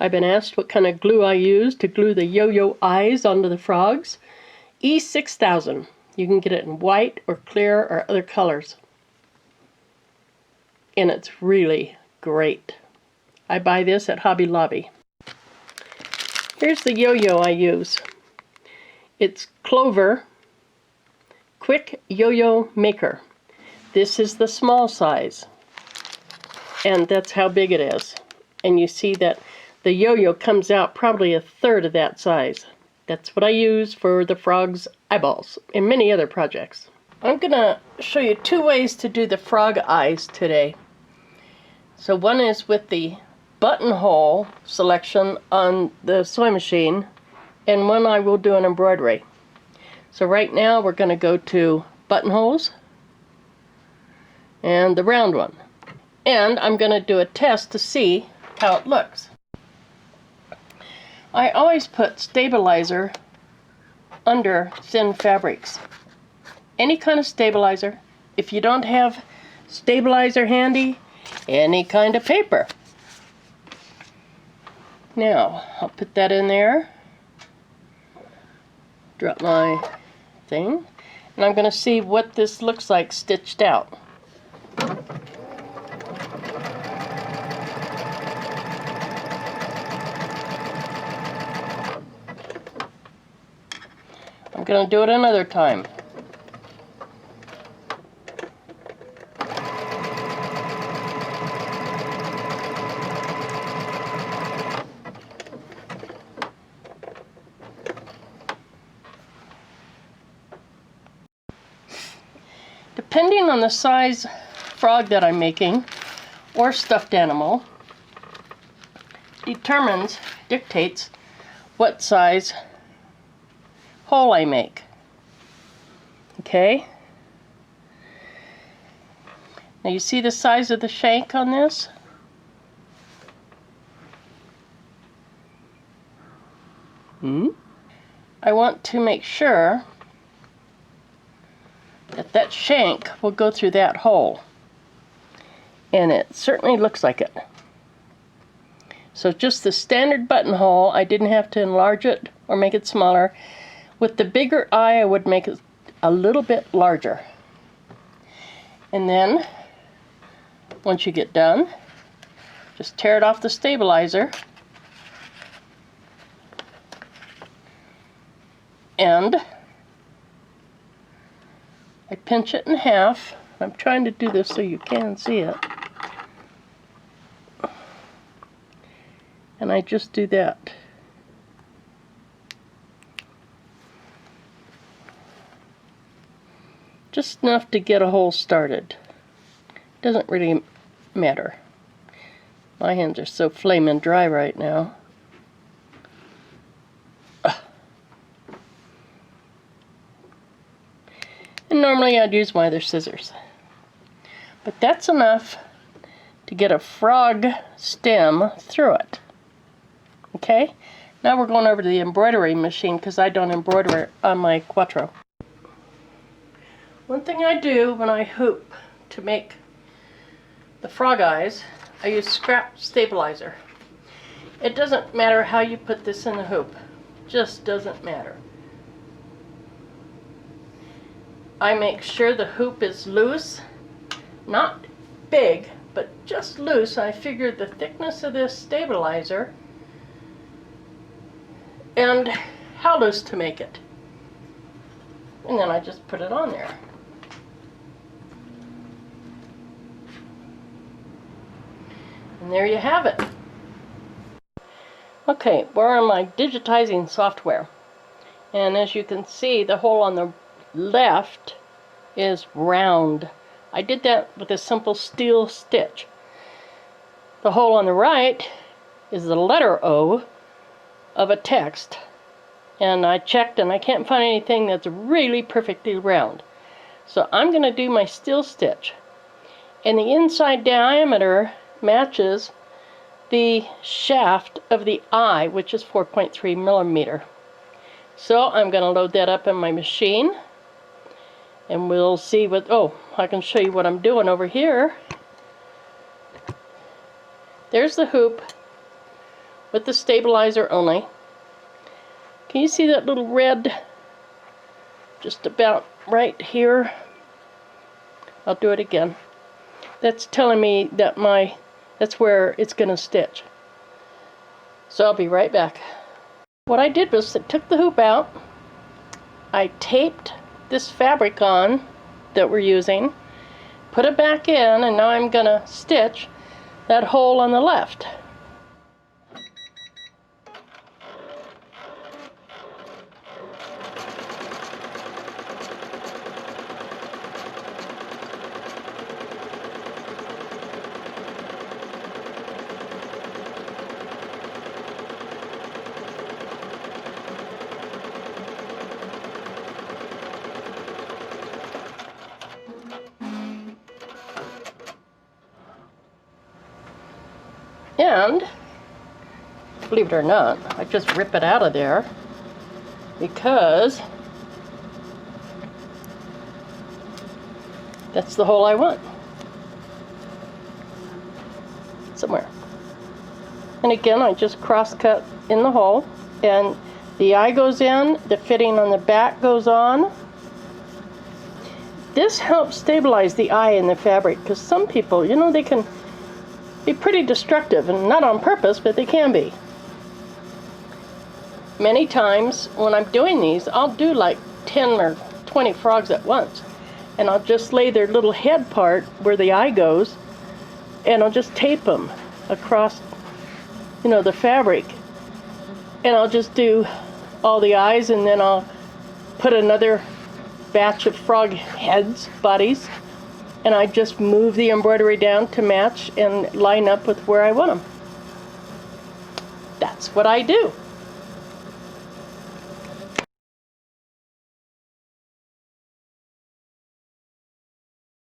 I've been asked what kind of glue I use to glue the Yo-Yo eyes onto the frogs. E6000. You can get it in white or clear or other colors. And it's really great. I buy this at Hobby Lobby. Here's the yo-yo I use. It's Clover Quick Yo-Yo Maker. This is the small size. And that's how big it is. And you see that the yo-yo comes out probably a third of that size. That's what I use for the frog's eyeballs and many other projects. I'm going to show you two ways to do the frog eyes today. So one is with the buttonhole selection on the sewing machine, and one I will do an embroidery. So right now we're going to go to buttonholes and the round one. And I'm going to do a test to see how it looks. I always put stabilizer under thin fabrics. Any kind of stabilizer. If you don't have stabilizer handy, any kind of paper. Now, I'll put that in there. Drop my thing. And I'm going to see what this looks like stitched out. I'm going to do it another time. Depending on the size frog that I'm making, or stuffed animal, dictates what size hole I make. Okay? Now you see the size of the shank on this? I want to make sure that that shank will go through that hole. And it certainly looks like it. So just the standard buttonhole, I didn't have to enlarge it or make it smaller. With the bigger eye, I would make it a little bit larger. And then, once you get done, just tear it off the stabilizer. And I pinch it in half. I'm trying to do this so you can see it. And I just do that. Just enough to get a hole started. Doesn't really matter. My hands are so flaming dry right now. And normally I'd use my other scissors. But that's enough to get a frog stem through it. Okay? Now we're going over to the embroidery machine because I don't embroider on my Quattro. One thing I do when I hoop to make the frog eyes, I use scrap stabilizer. It doesn't matter how you put this in the hoop. Just doesn't matter. I make sure the hoop is loose, not big, but just loose. I figure the thickness of this stabilizer and how loose to make it. And then I just put it on there. And there you have it. Okay, we're on my digitizing software. And as you can see, the hole on the left is round. I did that with a simple steel stitch. The hole on the right is the letter O of a text. And I checked and I can't find anything that's really perfectly round. So I'm going to do my steel stitch. And the inside diameter matches the shaft of the eye, which is 4.3 millimeter. So I'm going to load that up in my machine. And we'll see what, I can show you what I'm doing over here. There's the hoop with the stabilizer only. Can you see that little red just about right here? I'll do it again. That's telling me that that's where it's going to stitch. So I'll be right back. What I did was I took the hoop out, I taped this fabric on that we're using, put it back in, and now I'm going to stitch that hole on the left. And, believe it or not, I just rip it out of there because that's the hole I want. Somewhere. And again, I just cross-cut in the hole, and the eye goes in, the fitting on the back goes on. This helps stabilize the eye in the fabric, because some people, you know, they can be pretty destructive, and not on purpose, but they can be. Many times when I'm doing these, I'll do like 10 or 20 frogs at once, and I'll just lay their little head part where the eye goes, and I'll just tape them across, you know, the fabric, and I'll just do all the eyes, and then I'll put another batch of frog heads, bodies, and I just move the embroidery down to match and line up with where I want them. That's what I do.